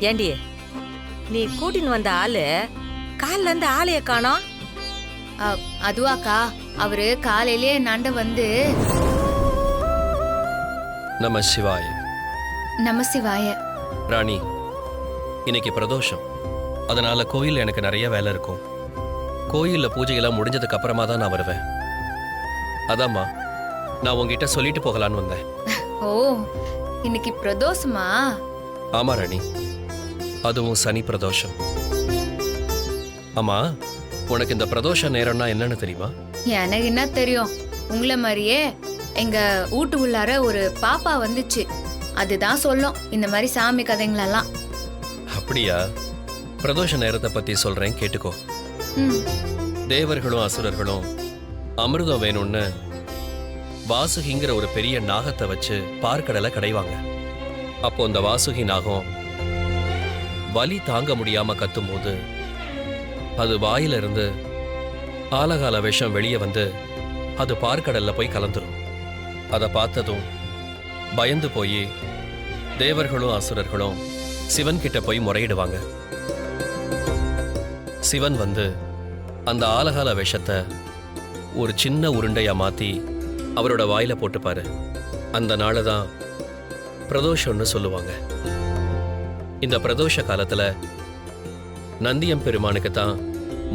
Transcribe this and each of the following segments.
ஏண்டி, நீ கூட்டின்னு வந்த ஆளு கால்ல இருந்து ஆளைய காணோம். அதுவாக்கா, அவரு காலையிலே நண்ட வந்து நம சிவாய. நம சிவாய. ராணி, இன்னைக்கு பிரதோஷம், அதனால கோயில் எனக்கு நிறைய வேலை இருக்கும். கோயில்ல பூஜையெல்லாம் முடிஞ்சதுக்கு அப்புறமா தான் நான் வருவேன். அதாம்மா நான் உங்ககிட்ட சொல்லிட்டு போகலான்னு வந்தேன். ஓ, இன்னைக்கு பிரதோஷமா? ஆமா ராணி, அதுவும் சனி பிரதோஷம். ஆமா, உனக்கு இந்த பிரதோஷ நேரம்னா என்னன்னு தெரியுமா? எனக்கு என்ன தெரியும், உங்களை மாதிரியே எங்க வீட்டு உள்ளார ஒரு பாப்பா வந்துச்சு, அதுதான் சொல்லும் இந்த மாதிரி சாமி கதைங்களெல்லாம். அப்படியா? பிரதோஷ நேரத்தை பத்தி சொல்றேன், கேட்டுக்கோ. தேவர்களும் அசுரர்களும் அமிர்தம் வேணும்னு வாசுகிங்கிற ஒரு பெரிய நாகத்தை வச்சு பார்க்கடலை கடைவாங்க. அப்போ அந்த வாசுகி நாகம் வலி தாங்க முடியாம கத்தும் போது அது வாயில இருந்து ஆலகால விஷம் வெளியே வந்து அது பார்க்கடல்ல போய் கலந்துரும். அதை பார்த்ததும் பயந்து போய் தேவர்களும் அசுரர்களும் சிவன் கிட்ட போய் முறையிடுவாங்க. சிவன் வந்து அந்த ஆலகால விஷத்தை ஒரு சின்ன உருண்டையா மாத்தி அவரோட வாயில போட்டுப்பாரு. அந்த நாளை தான் பிரதோஷம்னு சொல்லுவாங்க. இந்த பிரதோஷ காலத்துல நந்தியம் பெருமானுக்கு தான்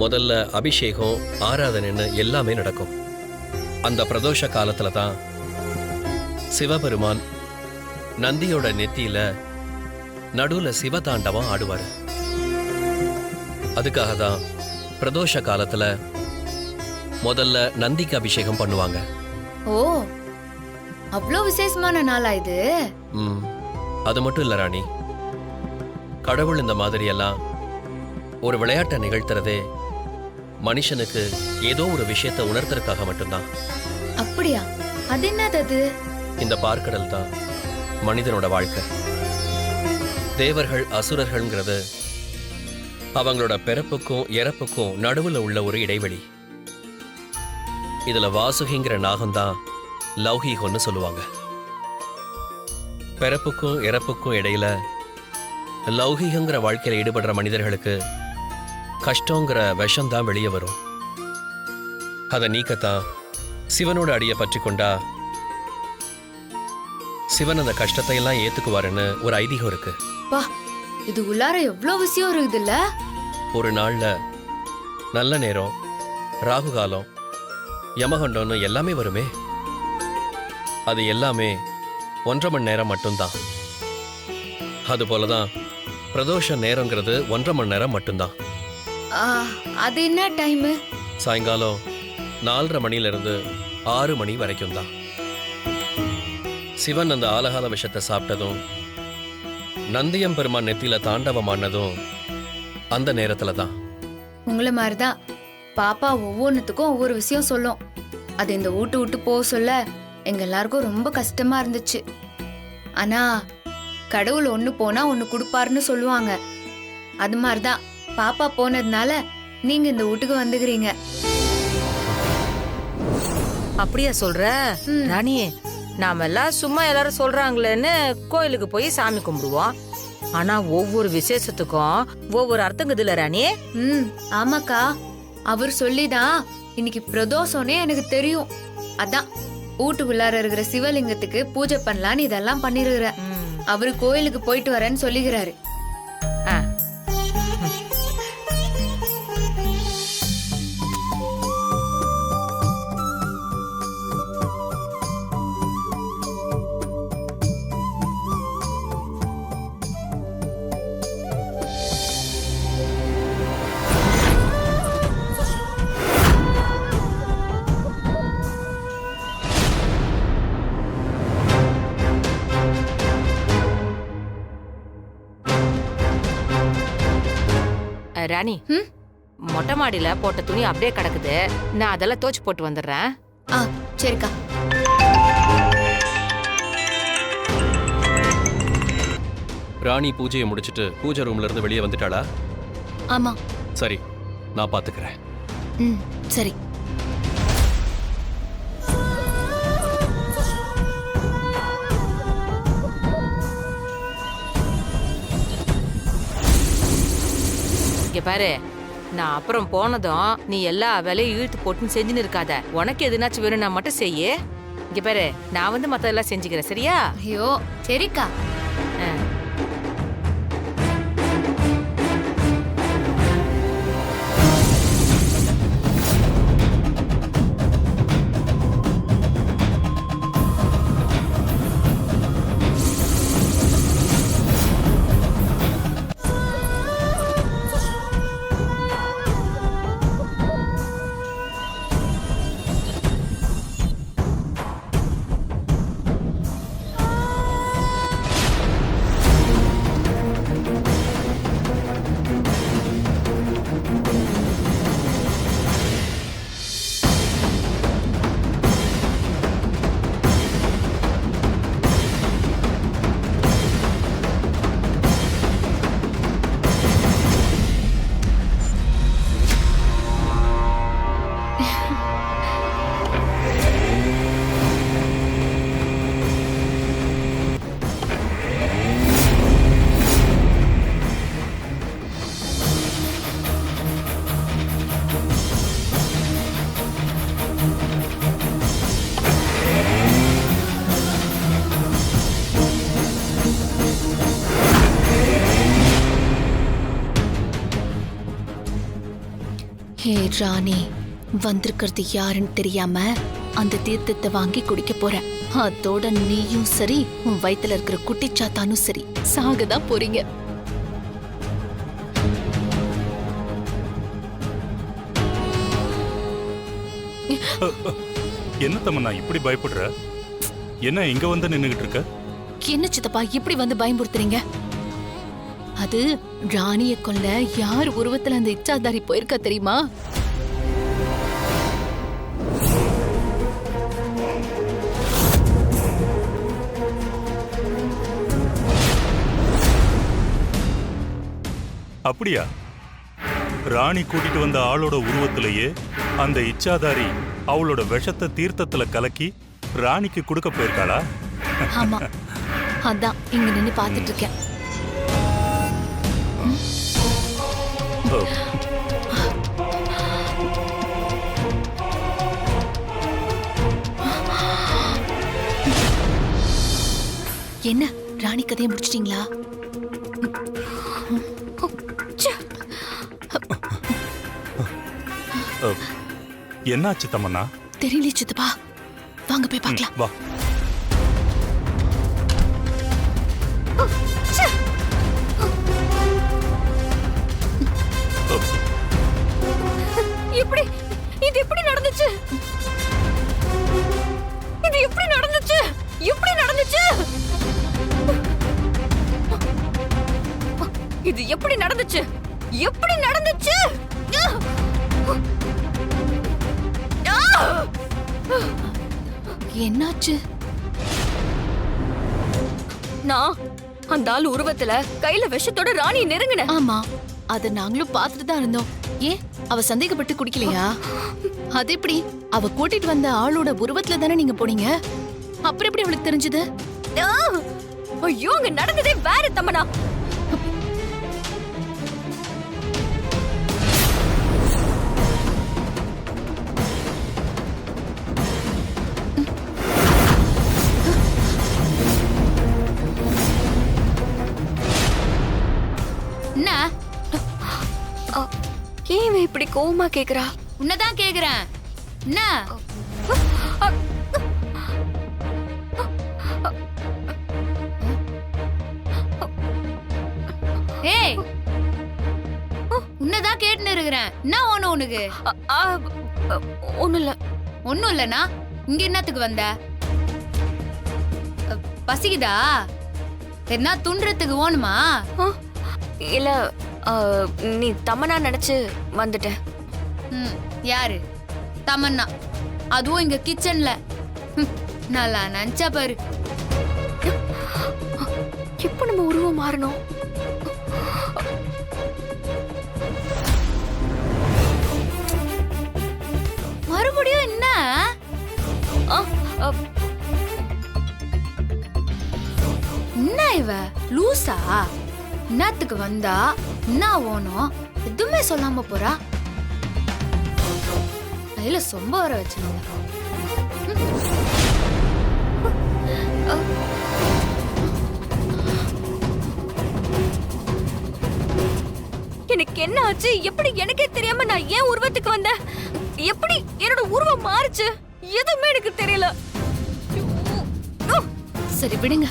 முதல்ல அபிஷேகம், ஆராதனைன்னு எல்லாமே நடக்கும். அந்த பிரதோஷ காலத்துல தான் சிவபெருமான் நந்தியோட நெத்தியில நடுவுல சிவதாண்டவம் ஆடுவாரு. அதுக்காக தான் பிரதோஷ காலத்துல முதல்ல நந்திக்கு அபிஷேகம் பண்ணுவாங்க. ஓ, அவ்வளோ விசேஷமான நாளா இது? அது மட்டும் இல்ல ராணி, கடவுள் இந்த மாதிரி எல்லாம் ஒரு விளையாட்டை நிகழ்த்துறதே மனுஷனுக்கு ஏதோ ஒரு விஷயத்தை உணர்த்துறதுக்காக மட்டும்தான். அப்படியா? அது என்னது? இந்த பார்க்கடல் தான் மனிதனோட வாழ்க்கை. தேவர்கள் அசுரர்கள்ங்கிறது அவங்களோட பிறப்புக்கும் இறப்புக்கும் நடுவுல உள்ள ஒரு இடைவெளி. இதுல வாசுகிங்கிற நாகம்தான் லௌகீகம்னு சொல்லுவாங்க. பிறப்புக்கும் இறப்புக்கும் இடையில லௌகீகங்கிற வாழ்க்கையில ஈடுபடுற மனிதர்களுக்கு கஷ்டங்கிற விஷம் தான் வெளியே வரும். அதை நீக்கத்தான் சிவனோட அடியை பற்றி கொண்டா சிவன் அந்த கஷ்டத்தை எல்லாம் ஏத்துக்குவாருன்னு ஒரு ஐதீகம் இருக்கு. பா, இது உள்ளார எவ்வளோ விஷயம் இருக்குதுல்ல. ஒரு நாள்ல நல்ல நேரம், ராகு காலம், யமகண்டம்னு எல்லாமே வருமே. அது எல்லாமே 1.5 மணி நேரம் மட்டும்தான். அது போலதான் பிரதோஷ நேரங்கிறது 1.5 மணி நேரம் மட்டும்தான். அது என்ன டைம்? சாயங்காலம் 4:30 மணிலிருந்து 6 மணி வரைக்கும் தான். சிவன் அந்த ஆலகால விஷத்தை சாப்பிட்டதும் நந்தியம் பெருமான் நெத்தியில தாண்டவமானதும் அந்த நேரத்துல தான். உங்களை மாதிரிதான் பாப்பா ஒவ்வொன்றுத்துக்கும் ஒவ்வொரு விஷயம் சொல்லும். அது இந்த வீட்டு விட்டு போக சொல்ல எங்க எல்லாருக்கும் ரொம்ப கஷ்டமா இருந்துச்சு. ஆனா கடவுள் ஒண்ணு போனா ஒண்ணு கொடுப்பாருன்னு சொல்லுவாங்க. அது மாதிரிதான் பாப்பா போனதுனால நீங்க இந்த வீட்டுக்கு வந்துக்கிறீங்க. அப்படியா சொல்ற ராணி? நாம எல்லாம் சும்மா எல்லாரும் சொல்றாங்களேன்னு கோயிலுக்கு போய் சாமி கும்பிடுவோம். ஆனா ஒவ்வொரு விசேஷத்துக்கும் ஒவ்வொரு அர்த்தங்குதுல ராணி. ஆமாக்கா, அவர் சொல்லிதான் இன்னைக்கு பிரதோஷம்னே எனக்கு தெரியும். அதான் வீட்டுக்குள்ளார இருக்கிற சிவலிங்கத்துக்கு பூஜை பண்ணலான்னு இதெல்லாம் பண்ணிருக்கிற. அவரு கோயிலுக்கு போயிட்டு வரேன்னு சொல்லிக்கிறாரு. ராணி, மொட்டை மாடியில போட்ட துணி அப்படியே கிடக்குது. நான் அதெல்லாம் தோச்சு போட்டு வந்துடுறேன். சரிக்கா. ராணி பூஜையை முடிச்சிட்டு பூஜை ரூம்ல இருந்து வெளியே வந்துட்டாளா? ஆமா. சரி, நான் பாத்துக்கிறேன். சரி. இங்க பாரு, நான் அப்புறம் போனதும் நீ எல்லா வேலையும் இழுத்து போட்டுன்னு செஞ்சுன்னு இருக்காத. உனக்கு எதுனாச்சும் வேணும்னா மட்டும் செய்யு. இங்க பாரு, நான் வந்து மத்ததெல்லாம் செஞ்சுக்கிறேன், சரியா? ஐயோ சரிக்கா. ஆ. ஹே ராணி, வந்திருக்கிறது யாருன்னு தெரியாம அந்த தீர்த்தத்தை வாங்கி குடிக்க போறேன். அதோட நீயும் சரி, உன் வயித்துல இருக்கிற குட்டிச்சாத்தானும் சரி சாகதான் போறீங்க. என்ன தம்மண்ணா இப்படி பயப்படுற? என்ன இங்க வந்து நின்னுகிட்டு இருக்க? என்ன சித்தப்பா இப்படி வந்து பயமுறுத்துறீங்க? அது ராணிய கொல்ல யார் உருவத்துல அந்த இச்சாதாரி போயிருக்கா தெரியுமா? அப்படியா? ராணி கூட்டிட்டு வந்த ஆளோட உருவத்திலேயே அந்த இச்சாதாரி அவளோட விஷத்தை தீர்த்தத்துல கலக்கி ராணிக்கு கொடுக்க போயிருக்காளா? ஆமா, அதான் இங்க நின்னு பாத்துட்டு இருக்கேன். ஓ, என்ன ராணி கதையை முடிச்சிட்டீங்களா? என்னாச்சு தம்மண்ணா? தெரியல சித்தப்பா, வாங்க போய் பார்க்கலாம். வா. எப்படி இது எப்படி நடந்துச்சு? இது எப்படி நடந்துச்சு? எப்படி நடந்துச்சு? இது எப்படி நடந்துச்சு? எப்படி நடந்துச்சு? என்னாச்சு? நான் அந்த ஆள் உருவத்துல கையில விஷத்தோட ராணி நெருங்கினேன். ஆமா, அத நாங்களும் பார்த்துட்டு தான் இருந்தோம். ஏன் அவ சந்தேகப்பட்டு குடிக்கலையா? அது எப்படி? அவ கூட்டிட்டு வந்த ஆளோட உருவத்துல தானே நீங்க போனீங்க. அப்புறம் எப்படி அவளுக்கு தெரிஞ்சது? ஐயோ, அங்க நடந்ததே வேற தம்மனா. என்ன? ஏன் இப்படி கோவமா கேக்குறா? உன்னதான் கேக்குறேன். என்ன? ஏய், உன்னதான் கேட்டுன்னு இருக்கிறேன். என்ன ஒண்ணு உனக்கு? ஒண்ணும் இல்ல. ஒண்ணும் இல்லனா இங்க என்னத்துக்கு வந்த? பசிக்குதா? என்ன துன்றதுக்கு ஓணுமா? இல்ல, நீ தமனா நினைச்சு வந்துட்டேன். யாரு தமன்னா? அதுவும் இங்க கிச்சன்ல. நல்லா நினைச்சா பாரு. எப்ப நம்ம உருவம் மாறணும்? மறுபடியும் என்ன? என்ன இவ லூசா? என்னத்துக்கு வந்தா என்ன ஓணும் எதுவுமே சொல்லாம போறா. கையில சொம்ப வர வச்சுருங்க. எனக்கு என்ன ஆச்சு? எப்படி எனக்கே தெரியாம நான் ஏன் உருவத்துக்கு வந்தேன்? எப்படி என்னோட உருவம் மாறுச்சு? எதுவுமே எனக்கு தெரியல. சரி விடுங்க,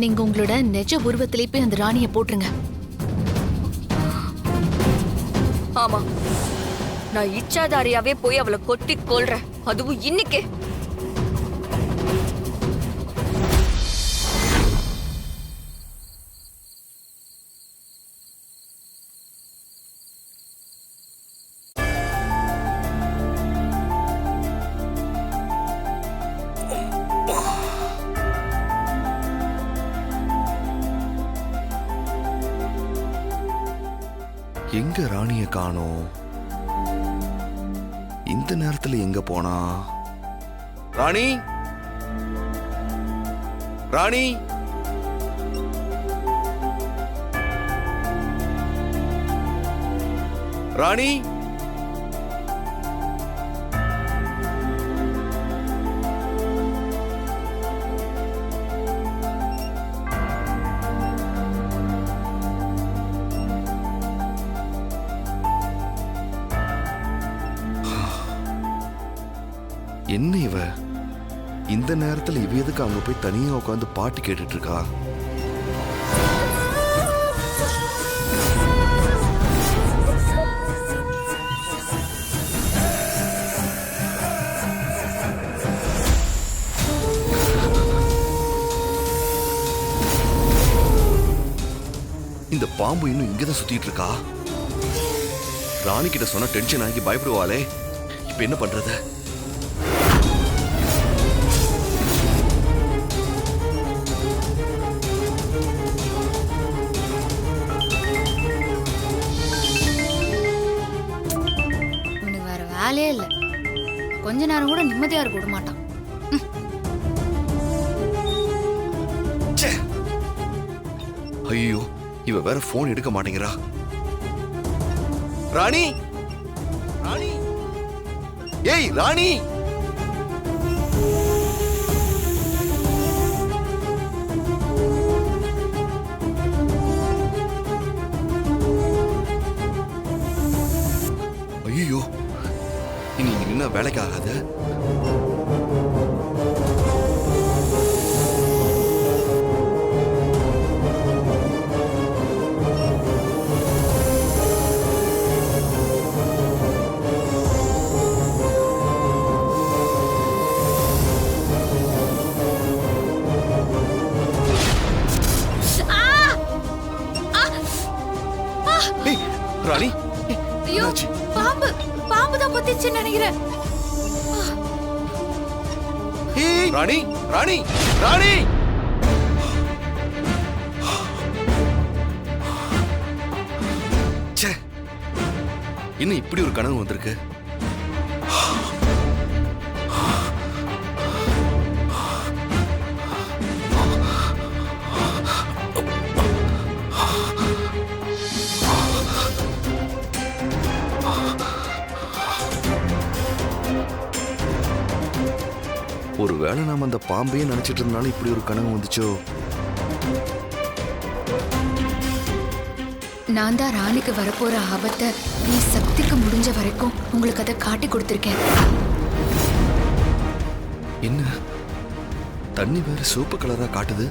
நீங்க உங்களோட நிஜ உருவத்திலே போய் அந்த ராணியை போட்டுருங்க. ஆமா, நான் இச்சாதாரியாவே போய் அவளை கொட்டி கொல்றேன், அதுவும் இன்னைக்கே. எங்க ராணிய காணோம்? இந்த நேரத்துல எங்க போனா? ராணி, ராணி, ராணி, என்ன இவ இந்த நேரத்துல இவ எதுக்கு அங்க போய் தனியா உட்காந்து பாட்டு கேட்டுட்டு இருக்கா? இந்த பாம்பு இன்னும் இங்கதான் சுத்திட்டு இருக்கா. ராணி கிட்ட சொன்னா டென்ஷன் ஆகி பயப்படுவாளே, இப்ப என்ன பண்றது? வேலையே இல்ல, கொஞ்ச நேரம் கூட நிம்மதியா இருக்க விட மாட்டான். ஐயோ, இவ வேற போன் எடுக்க மாட்டேங்கிறா. ராணி, ராணி, ஏய் ராணி, ஐயோ, இனி இங்க நின்னா வேலைக்கு ஆகாது. ஏய் ராணி, ஐயோ, என்னாச்சு? பாம்பு பாம்பு தான் பத்திச்சுன்னு நினைக்கிறேன். ஏய் ராணி, ராணி, ராணி, ச்சே, இன்னும் இப்படி ஒரு கனவு வந்திருக்கு. ஒருவேளை நாம அந்த பாம்பையே நினைச்சிட்டு இருந்தாலும் இப்படி ஒரு கனவு வந்துச்சோ? நான் தான் ராணிக்கு வரப்போற ஆபத்தை நீ சக்திக்கு முடிஞ்ச வரைக்கும் உங்களுக்கு அதை காட்டி கொடுத்திருக்கேன். என்ன தண்ணி வேற சிவப்பு கலரா காட்டுது?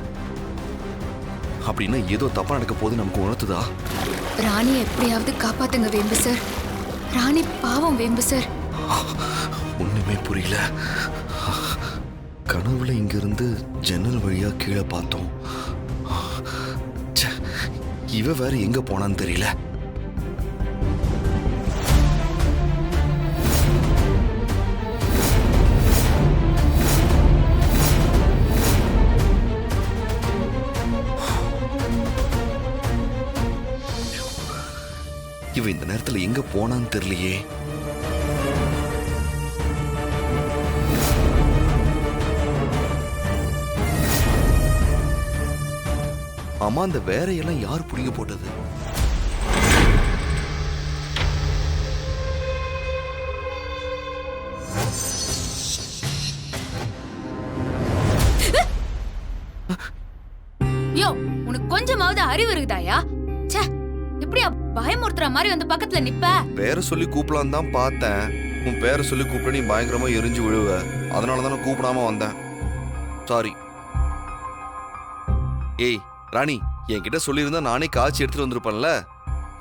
அப்படின்னா ஏதோ தப்பா நடக்க போது நமக்கு உணர்த்துதா? ராணியை எப்படியாவது காப்பாத்துங்க வேம்பு சார். ராணி பாவம் வேம்பு சார். ஒண்ணுமே புரியல. கனவுல இங்கிருந்து ஜன்னல் வழியா கீழே பார்த்தோம். ச்சே, இவ வேற எங்க போனான்னு தெரியல. இவ இந்த நேரத்துல எங்க போனான்னு தெரியலையே. ஆமா, அந்த வேறையெல்லாம் யார் புடிங்க போட்டது? யோ, உனக்கு கொஞ்சமாவது அறிவு இருக்குதாயா? ச்சே, இப்படியா பயமுறுத்துற மாதிரி வந்து பக்கத்துல நிப்ப? பேரை சொல்லி கூப்பிடலாம் தான் பார்த்தேன். உன் பேரை சொல்லி கூப்பிட நீ பயங்கரமா எரிஞ்சு விழுவ. அதனாலதான் நான் கூப்பிடாம வந்தேன். சாரி. ஏய் ராணி, என்கிட்ட சொல்லியிருந்தா நானே காய்ச்சி எடுத்துட்டு வந்திருப்பேன்ல.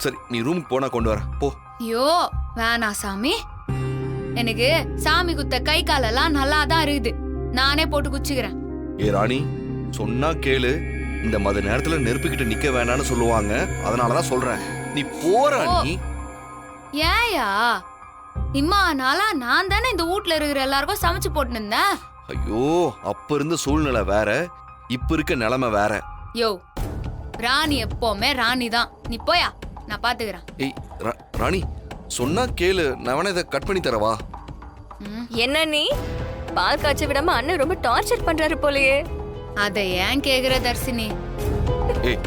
சரி, நீ ரூமுக்கு போனா கொண்டு வர போ. யோ, வேணா சாமி. எனக்கு சாமி குத்த கை காலெல்லாம் நல்லா தான் இருக்குது. நானே போட்டு குச்சிக்கிறேன். ஏ ராணி, சொன்னா கேளு. இந்த மத நேரத்துல நெருப்புக்கிட்ட நிக்க வேணான்னு சொல்லுவாங்க. அதனாலதான் சொல்றேன், நீ போற. நீ ஏயா இம்மா நாளா நான் தானே இந்த வீட்ல இருக்கிற எல்லாருக்கும் சமைச்சு போட்டு இருந்தேன். ஐயோ, அப்ப இருந்த சூழ்நிலை வேற, இப்ப இருக்க நிலைமை வேற. யோ, ராணி எப்பவுமே ராணி தான். நீ போயா, நான் பாத்துக்கிறேன். ஏய் ராணி, சொன்னா கேளு. நான் வேணா இதை கட் பண்ணி தரவா? என்ன நீ பால் காய்ச்ச விடாம அண்ணன் ரொம்ப டார்ச்சர் பண்றாரு போலயே. அத ஏன் கேக்குற தர்ஷினி? ஏய்,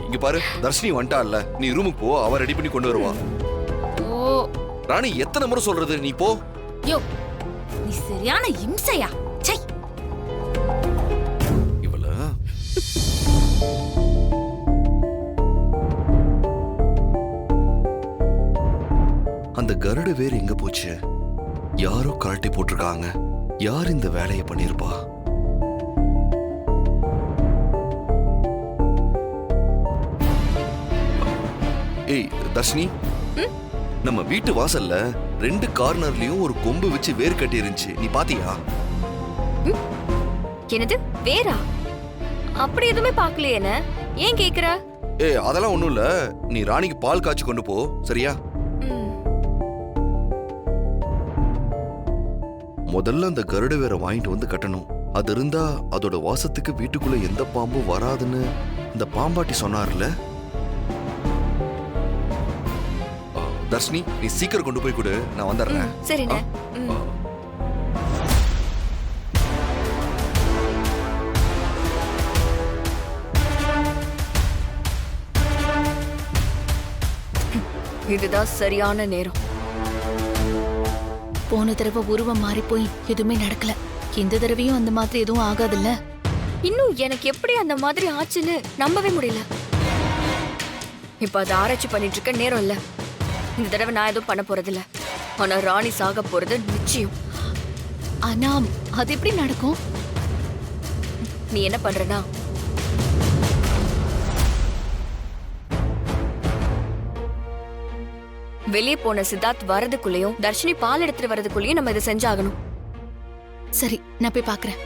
இங்க பாரு, தர்ஷினி வந்துட்டால்ல, நீ ரூமுக்கு போ. அவ ரெடி பண்ணி கொண்டு வருவா. ஓ ராணி, எத்தனை முறை சொல்றது? நீ போ. யோ, நீ சரியான இம்சையா? சை, இவள அந்த கருடு வேறு எங்க போச்சு? யாரோ கழட்டி போட்டிருக்காங்க. யார் இந்த வேலையை பண்ணிருப்பா? ஏய் தர்ஷினி, நம்ம வீட்டு வாசல்ல 2 கார்னர்லயும் ஒரு கொம்பு வச்சு வேர் கட்டி இருந்துச்சு. நீ பாத்தியா? என்னது வேறா? அப்படி எதுவுமே பாக்கலையே. ஏன் கேக்குற? ஏய், அதெல்லாம் ஒண்ணும் இல்ல. நீ ராணிக்கு பால் காய்ச்சி கொண்டு போ, சரியா? முதல்ல அந்த கருட வேற வாங்கிட்டு வந்து கட்டணும். அது இருந்தா அதோட வாசத்துக்கு வீட்டுக்குள்ள எந்த பாம்பும் வராதுன்னு இந்த பாம்பாட்டி சொன்னார்ல. தர்ஷினி, நீ சீக்கிரம் கொண்டு போய் கொடு, நான் வந்துடுறேன். சரிண்ணே. இதுதான் சரியான நேரம். போன தடவை உருவம் மாறி போய் எதுவுமே நடக்கல. இந்த தடவையும் அந்த மாதிரி எதுவும் ஆகாதுல்ல? இன்னும் எனக்கு எப்படி அந்த மாதிரி ஆச்சுன்னு நம்பவே முடியல. இப்ப அதை ஆராய்ச்சி பண்ணிட்டு இருக்க நேரம் இல்ல. இந்த தடவை நான் எதுவும் பண்ண போறதில்ல. ஆனா ராணி சாக போறது நிச்சயம். ஆனா அது எப்படி நடக்கும்? நீ என்ன பண்றனா, வெளியே போன சித்தார்த் வரதுக்குள்ளயும் தர்ஷினி பால் எடுத்துட்டு வரதுக்குள்ளயும் நம்ம இதை செஞ்சாகணும். சரி, நான் போய் பாக்குறேன்.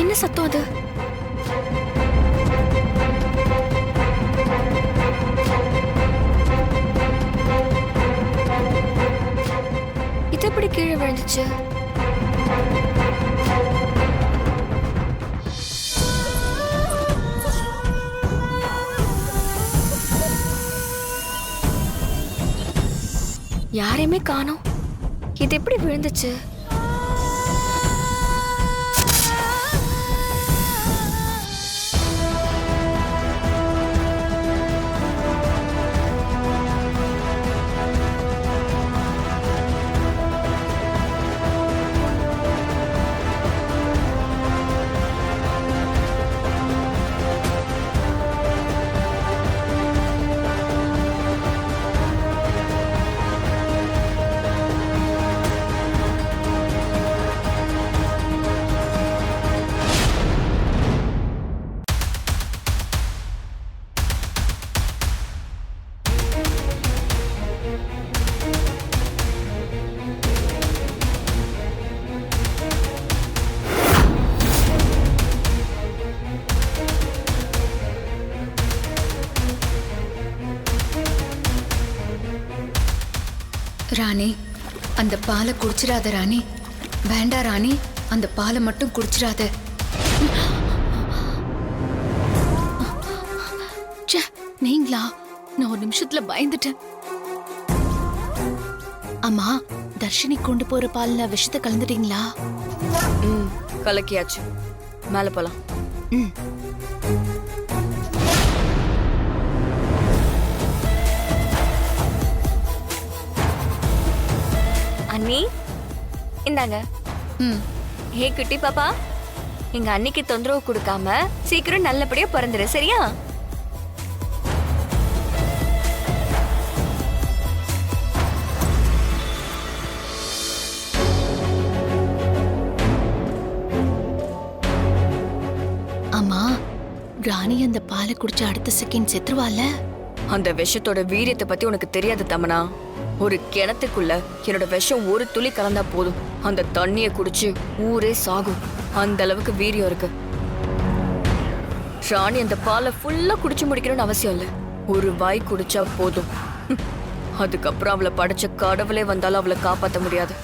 என்ன சத்தம் அது? இது எப்படி கீழே விழுந்துச்சு? யாரையுமே காணோம். இது எப்படி விழுந்துச்சு? ராணி அந்த பாலை குடிச்சிடாத ராணி. வேண்டா ராணி, அந்த பாலை மட்டும் குடிச்சிடாத. ச்சே, நீங்களா? நான் ஒரு நிமிஷத்துல பயந்துட்டேன். அம்மா, தர்ஷினி கொண்டு போற பால்ல விஷத்தை கலந்துட்டீங்களா? கலக்கியாச்சு. மேல போலாம். அண்ணி இந்தாங்க. ஹே குட்டி பாப்பா, எங்க அன்னிக்கு தொந்தரவு கொடுக்காம சீக்கிரம் நல்லபடியா பிறந்துரு, சரியா? அம்மா, ராணி அந்த பாலை குடிச்ச அடுத்த செகண்ட் செத்துருவால? அந்த விஷத்தோட வீரியத்தை பத்தி உனக்கு தெரியாது தமனா. ஒரு கிணத்துக்குள்ள என்னோட விஷம் ஒரு துளி கலந்தா போதும், அந்த தண்ணிய குடிச்சு ஊரே சாகும். அந்த அளவுக்கு வீரியம் இருக்கு. ராணி அந்த பாலை ஃபுல்லா குடிச்சு முடிக்கணும்னு அவசியம் இல்ல. ஒரு வாய் குடிச்சா போதும். அதுக்கப்புறம் அவளை படைச்ச கடவுளே வந்தாலும் அவளை காப்பாத்த முடியாது.